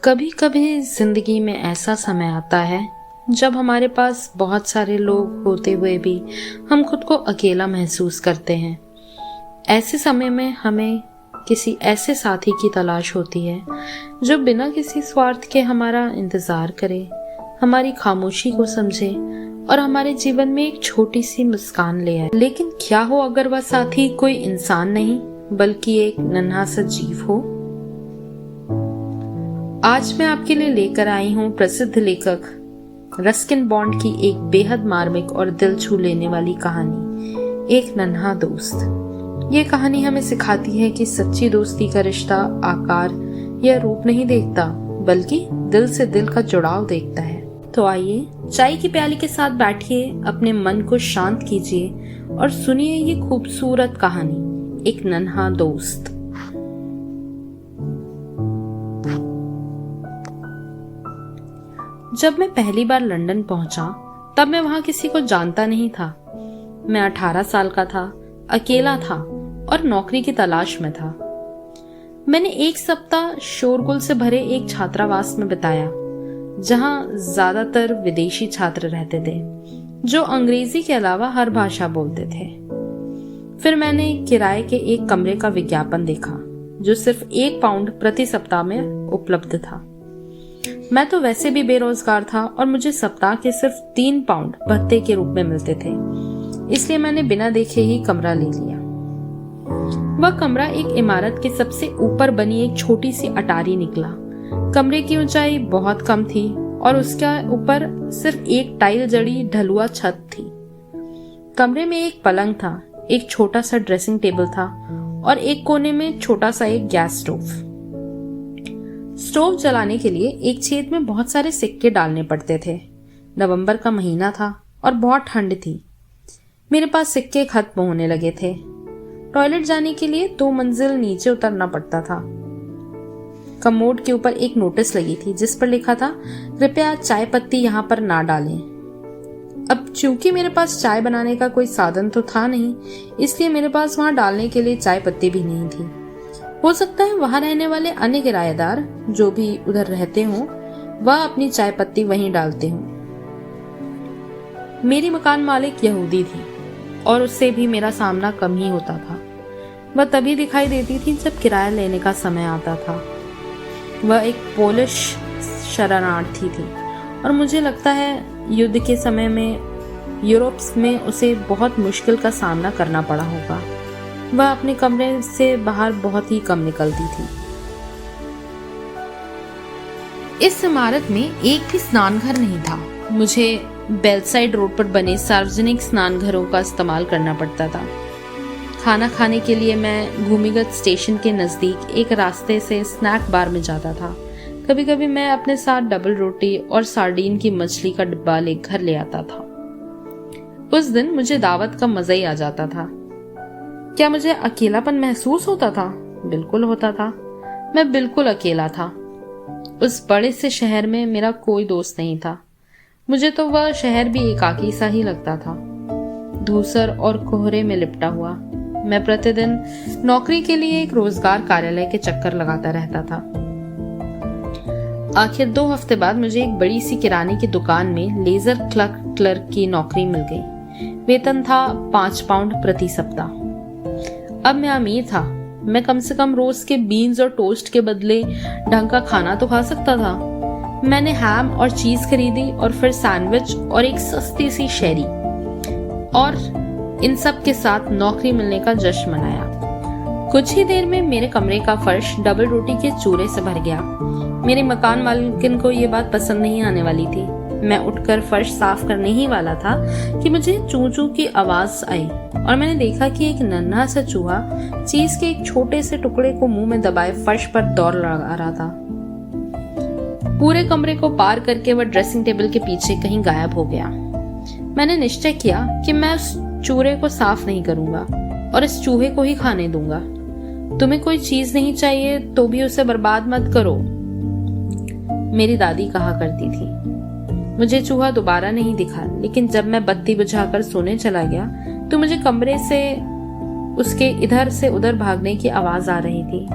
कभी कभी जिंदगी में ऐसा समय आता है जब हमारे पास बहुत सारे लोग होते हुए भी हम खुद को अकेला महसूस करते हैं। ऐसे समय में हमें किसी ऐसे साथी की तलाश होती है जो बिना किसी स्वार्थ के हमारा इंतजार करे, हमारी खामोशी को समझे और हमारे जीवन में एक छोटी सी मुस्कान ले आए। लेकिन क्या हो अगर वह साथी कोई इंसान नहीं बल्कि एक नन्हा सा जीव हो। आज मैं आपके लिए लेकर आई हूँ प्रसिद्ध लेखक रस्किन बॉन्ड की एक बेहद मार्मिक और दिल छू लेने वाली कहानी, एक नन्हा दोस्त। ये कहानी हमें सिखाती है कि सच्ची दोस्ती का रिश्ता आकार या रूप नहीं देखता बल्कि दिल से दिल का जुड़ाव देखता है। तो आइए चाय की प्याली के साथ बैठिए, अपने मन को शांत कीजिए और सुनिए ये खूबसूरत कहानी, एक नन्हा दोस्त। जब मैं पहली बार लंदन पहुंचा तब मैं वहां किसी को जानता नहीं था। मैं 18 साल का था, अकेला था और नौकरी की तलाश में था। मैंने एक सप्ताह शोरगुल से भरे एक छात्रावास में बिताया जहां ज्यादातर विदेशी छात्र रहते थे जो अंग्रेजी के अलावा हर भाषा बोलते थे। फिर मैंने किराए के एक कमरे का विज्ञापन देखा जो सिर्फ 1 पाउंड प्रति सप्ताह में उपलब्ध था। मैं तो वैसे भी बेरोजगार था और मुझे सप्ताह के सिर्फ 3 पाउंड भत्ते के रूप में मिलते थे, इसलिए मैंने बिना देखे ही कमरा ले लिया। वह कमरा एक इमारत के सबसे ऊपर बनी एक छोटी सी अटारी निकला। कमरे की ऊंचाई बहुत कम थी और उसके ऊपर सिर्फ एक टाइल जड़ी ढलुआ छत थी। कमरे में एक पलंग था, एक छोटा सा ड्रेसिंग टेबल था और एक कोने में छोटा सा एक गैस स्टोव जलाने के लिए एक छेद में बहुत सारे सिक्के डालने पड़ते थे। नवंबर का महीना था और बहुत ठंड थी। मेरे पास सिक्के खत्म होने लगे थे। टॉयलेट जाने के लिए 2 मंजिल नीचे उतरना पड़ता था। कमोड के ऊपर एक नोटिस लगी थी जिस पर लिखा था, कृपया चाय पत्ती यहाँ पर ना डालें। अब चूंकि मेरे पास चाय बनाने का कोई साधन तो था नहीं, इसलिए मेरे पास वहां डालने के लिए चाय पत्ती भी नहीं थी। हो सकता है वहां रहने वाले अन्य किराएदार जो भी उधर रहते हों वह अपनी चाय पत्ती वहीं डालते हों। मेरी मकान मालिक यहूदी थी और उससे भी मेरा सामना कम ही होता था। वह तभी दिखाई देती थी जब किराया लेने का समय आता था। वह एक पोलिश शरणार्थी थी और मुझे लगता है युद्ध के समय में यूरोप में उसे बहुत मुश्किल का सामना करना पड़ा होगा। वह अपने कमरे से बाहर बहुत ही कम निकलती थी। इस इमारत में एक भी स्नान घर नहीं था। मुझे बेलसाइड रोड पर बने सार्वजनिक स्नान घरों का इस्तेमाल करना पड़ता था। खाना खाने के लिए मैं भूमिगत स्टेशन के नजदीक एक रास्ते से स्नैक बार में जाता था। कभी कभी मैं अपने साथ डबल रोटी और सार्डीन की मछली का डिब्बा घर ले आता था। उस दिन मुझे दावत का मजा ही आ जाता था। क्या मुझे अकेलापन महसूस होता था? बिल्कुल होता था। मैं बिल्कुल अकेला था। उस बड़े से शहर में मेरा कोई दोस्त नहीं था। मुझे तो वह शहर भी एकाकी सा ही लगता था, धूसर और कोहरे में लिपटा हुआ। मैं प्रतिदिन नौकरी के लिए एक रोजगार कार्यालय के चक्कर लगाता रहता था। आखिर 2 हफ्ते बाद मुझे एक बड़ी सी किराने की दुकान में लेजर क्लर्क की नौकरी मिल गई। वेतन था 5 पाउंड प्रति सप्ताह। अब मैं अमीर था। मैं कम से कम रोज के बीन्स और टोस्ट के बदले ढंग का खाना तो खा सकता था। मैंने हैम और चीज खरीदी और फिर सैंडविच और एक सस्ती सी शेरी, और इन सब के साथ नौकरी मिलने का जश्न मनाया। कुछ ही देर में मेरे कमरे का फर्श डबल रोटी के चूरे से भर गया। मेरे मकान मालिकिन को ये बात पसंद नहीं आने वाली थी। मैं उठकर फर्श साफ करने ही वाला था कि मुझे चू चू की आवाज आई और मैंने देखा कि एक नन्हा सा चूहा चीज के एक छोटे से टुकड़े को मुंह में दबाए फर्श पर दौड़ लगा रहा था। पूरे कमरे को पार करके वह ड्रेसिंग टेबल के पीछे कहीं गायब हो गया। मैंने निश्चय किया कि मैं उस चूहे को साफ नहीं करूंगा और इस चूहे को ही खाने दूंगा। तुम्हें कोई चीज नहीं चाहिए तो भी उसे बर्बाद मत करो, मेरी दादी कहा करती थी। मुझे चूहा दोबारा नहीं दिखा, लेकिन जब मैं बत्ती बुझाकर सोने चला गया तो मुझे कमरे से उसके इधर से उधर भागने की आवाज आ रही थी।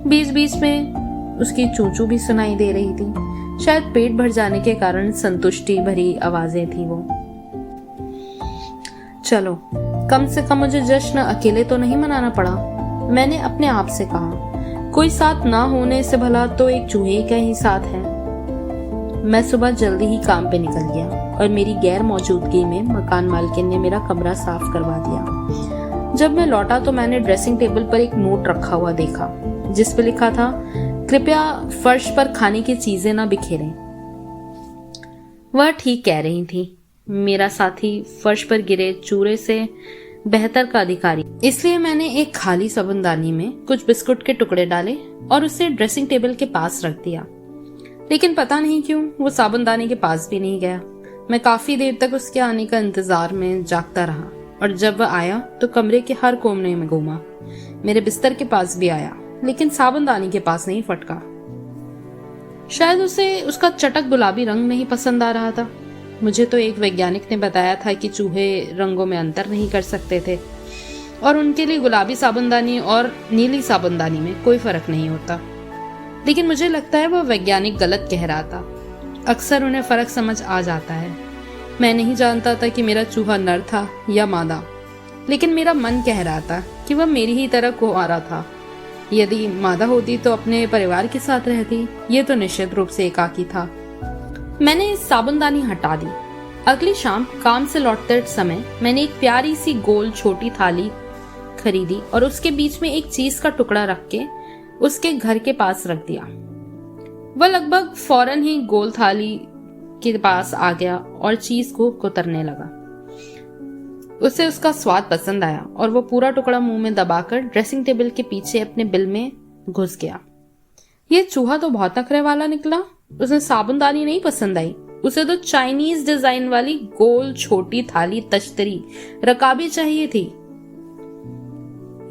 बीच बीच में उसकी चूचू भी सुनाई दे रही थी। शायद पेट भर जाने के कारण संतुष्टि भरी आवाजें थी वो। चलो, कम से कम मुझे जश्न अकेले तो नहीं मनाना पड़ा, मैंने अपने आप से कहा। कोई साथ ना होने से भला तो एक चूहे का ही साथ है। मैं सुबह जल्दी ही काम पे निकल गया और मेरी गैर मौजूदगी में मकान मालकिन ने मेरा कमरा साफ करवा दिया। जब मैं लौटा तो मैंने ड्रेसिंग टेबल पर एक नोट रखा हुआ देखा जिस पे लिखा था, कृपया फर्श पर खाने की चीजें ना बिखेरें। वह ठीक कह रही थी। मेरा साथी फर्श पर गिरे चूरे से बेहतर का अधिकारी, इसलिए मैंने एक खाली साबुनदानी में कुछ बिस्कुट के टुकड़े डाले और उसे ड्रेसिंग टेबल के पास रख दिया। लेकिन पता नहीं क्यों वो साबुनदानी के पास भी नहीं गया। मैं काफी देर तक उसके आने का इंतजार में जागता रहा और जब वह आया तो कमरे के हर कोने में घूमा। मेरे बिस्तर के पास भी आया, लेकिन साबुनदानी के पास नहीं फटका। शायद उसे उसका चटक गुलाबी रंग नहीं पसंद आ रहा था। मुझे तो एक वैज्ञानिक ने बताया था कि चूहे रंगों में अंतर नहीं कर सकते थे और उनके लिए गुलाबी साबुनदानी और नीली साबुनदानी में कोई फर्क नहीं होता। लेकिन मुझे लगता है वह वैज्ञानिक गलत कह रहा था। अक्सर उन्हें फर्क समझ आ जाता है। मैं नहीं जानता था कि मेरा चूहा नर था या मादा, लेकिन मेरा मन कह रहा था कि वह मेरी ही तरह कुंवारा था। यदि मादा होती तो अपने परिवार के साथ रहती, ये तो निश्चित रूप से एकाकी था। मैंने साबुनदानी हटा दी। अगली शाम काम से लौटते समय मैंने एक प्यारी सी गोल छोटी थाली खरीदी और उसके बीच में एक चीज का टुकड़ा रख के उसके घर के पास रख दिया। वह लगभग फौरन ही गोल थाली के पास आ गया और चीज को कुतरने लगा। उसे उसका स्वाद पसंद आया और वो पूरा टुकड़ा मुंह में दबाकर ड्रेसिंग टेबल के पीछे अपने बिल में घुस गया। ये चूहा तो बहुत नखरे वाला निकला। उसे साबुनदानी नहीं पसंद आई, उसे तो चाइनीज डिजाइन वाली गोल छोटी थाली तश्तरी रकाबी चाहिए थी।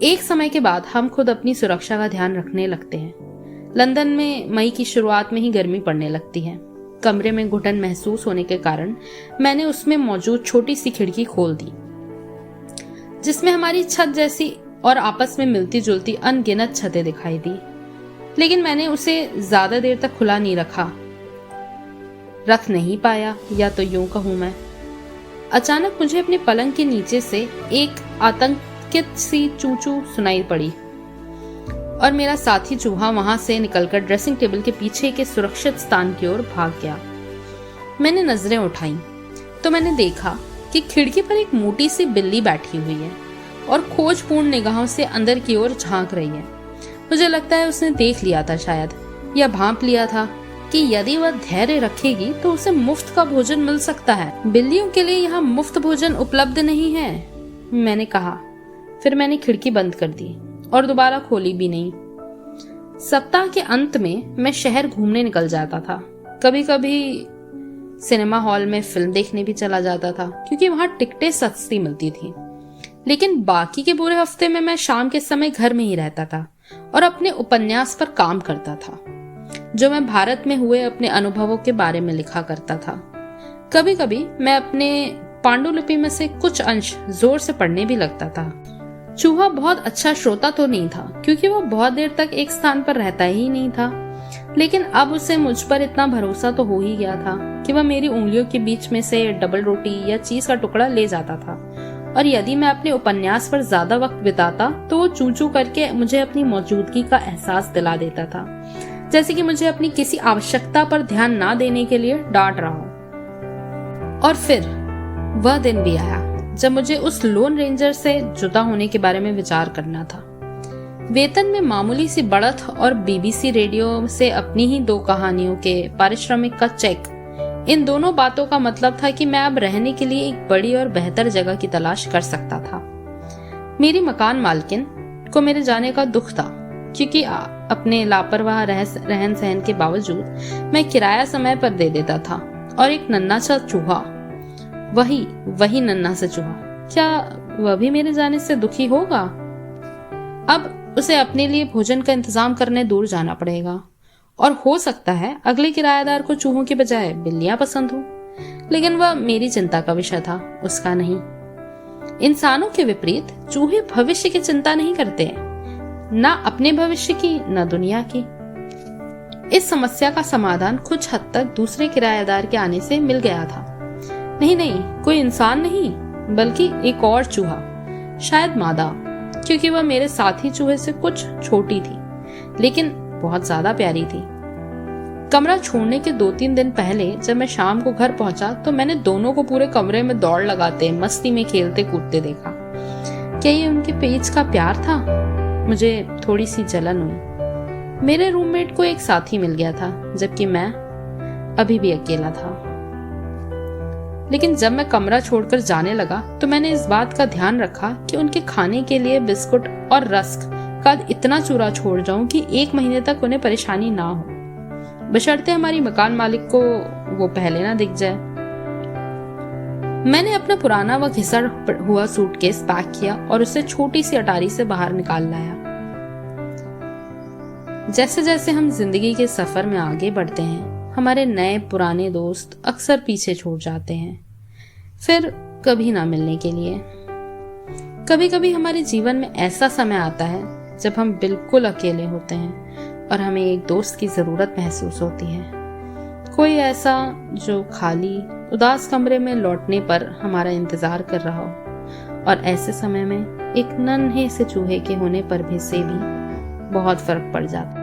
एक समय के बाद हम खुद अपनी सुरक्षा का ध्यान रखने लगते हैं। लंदन में मई की शुरुआत में ही गर्मी पड़ने लगती है। कमरे में घुटन महसूस होने के कारण मैंने उसमें मौजूद छोटी सी खिड़की खोल दी, जिसमें हमारी छत जैसी और आपस में मिलती जुलती अनगिनत छतें दिखाई दी। लेकिन मैंने उसे ज्यादा देर तक खुला नहीं रख नहीं पाया, या तो यूं कहूं मैं। अचानक मुझे अपने पलंग के नीचे से एक आतंकित सी चूचू सुनाई पड़ी और मेरा साथी चूहा वहां से निकलकर ड्रेसिंग टेबल के पीछे के सुरक्षित स्थान की ओर भाग गया। मैंने नजरें उठाई तो मैंने देखा कि खिड़की पर एक मोटी सी बिल्ली बैठी हुई है और खोजपूर्ण निगाहों से अंदर की ओर झांक रही है। मुझे लगता है उसने देख लिया था, शायद या भांप लिया था कि यदि वह धैर्य रखेगी तो उसे मुफ्त का भोजन मिल सकता है। बिल्लियों के लिए यहाँ मुफ्त भोजन उपलब्ध नहीं है, मैंने कहा। फिर मैंने खिड़की बंद कर दी और दोबारा खोली भी नहीं। सप्ताह के अंत में मैं शहर घूमने निकल जाता था। कभी कभी सिनेमा हॉल में फिल्म देखने भी चला जाता था, क्योंकि वहां टिकटें सस्ती मिलती थी। लेकिन बाकी के पूरे हफ्ते में मैं शाम के समय घर में ही रहता था और अपने उपन्यास पर काम करता था, जो मैं भारत में हुए अपने अनुभवों के बारे में लिखा करता था। कभी कभी मैं अपने पांडुलिपि में से कुछ अंश जोर से पढ़ने भी लगता था। चूहा बहुत अच्छा श्रोता तो नहीं था, क्योंकि वो बहुत देर तक एक स्थान पर रहता ही नहीं था। लेकिन अब उसे मुझ पर इतना भरोसा तो हो ही गया था कि वह मेरी उंगलियों के बीच में से डबल रोटी या चीज का टुकड़ा ले जाता था, और यदि मैं अपने उपन्यास पर ज्यादा वक्त बिताता तो वो चू चू करके मुझे अपनी मौजूदगी का एहसास दिला देता था, जैसे कि मुझे अपनी किसी आवश्यकता पर ध्यान ना देने के लिए डांट रहा हो। और फिर वह दिन भी आया जब मुझे उस लोन रेंजर से जुदा होने के बारे में विचार करना था। वेतन में मामूली सी बढ़त और बीबीसी रेडियो से अपनी ही 2 कहानियों के पारिश्रमिक का चेक, इन दोनों बातों का मतलब था कि मैं अब रहने के लिए एक बड़ी और बेहतर जगह की तलाश कर सकता था। मेरी मकान मालकिन को मेरे जाने का दुख था, क्योंकि अपने लापरवाह रहन सहन के बावजूद मैं किराया समय पर दे देता था, और एक नन्हा सा चूहा, वही नन्हा सा चूहा, क्या वह भी मेरे जाने से दुखी होगा? अब उसे अपने लिए भोजन का इंतजाम करने दूर जाना पड़ेगा, और हो सकता है अगले किराएदार को चूहों के बजाय बिल्लियां पसंद हो। लेकिन वह मेरी चिंता का विषय था, उसका नहीं। इंसानों के विपरीत चूहे भविष्य की चिंता नहीं करते, ना अपने भविष्य की, ना दुनिया की। इस समस्या का समाधान कुछ हद तक दूसरे किराएदार के आने से मिल गया था। नहीं, कोई इंसान नहीं, बल्कि एक और चूहा, शायद मादा, क्योंकि वह मेरे साथी चूहे से कुछ छोटी थी, लेकिन बहुत ज्यादा प्यारी थी। कमरा छोड़ने के 2-3 दिन पहले जब मैं शाम को घर पहुंचा तो मैंने दोनों को पूरे कमरे में दौड़ लगाते, मस्ती में खेलते कूदते देखा। क्या ये उनके पेज का प्यार था? मुझे थोड़ी सी जलन हुई। मेरे रूममेट को एक साथी मिल गया था, जबकि मैं अभी भी अकेला था। लेकिन जब मैं कमरा छोड़कर जाने लगा तो मैंने इस बात का ध्यान रखा कि उनके खाने के लिए बिस्कुट और रस्क का इतना चूरा छोड़ जाऊं कि 1 महीने तक उन्हें परेशानी ना हो, बशर्ते हमारी मकान मालिक को वो पहले ना दिख जाए। मैंने अपना पुराना व घिसा हुआ सूटकेस पैक किया और उसे छोटी सी अटारी से बाहर निकाल लाया। जैसे जैसे हम जिंदगी के सफर में आगे बढ़ते हैं, हमारे नए पुराने दोस्त अक्सर पीछे छूट जाते हैं, फिर कभी ना मिलने के लिए। कभी कभी हमारे जीवन में ऐसा समय आता है जब हम बिल्कुल अकेले होते हैं और हमें एक दोस्त की जरूरत महसूस होती है। कोई ऐसा जो खाली उदास कमरे में लौटने पर हमारा इंतजार कर रहा हो। और ऐसे समय में एक नन्हे से चूहे के होने पर भी से भी बहुत फर्क पड़ जाता है।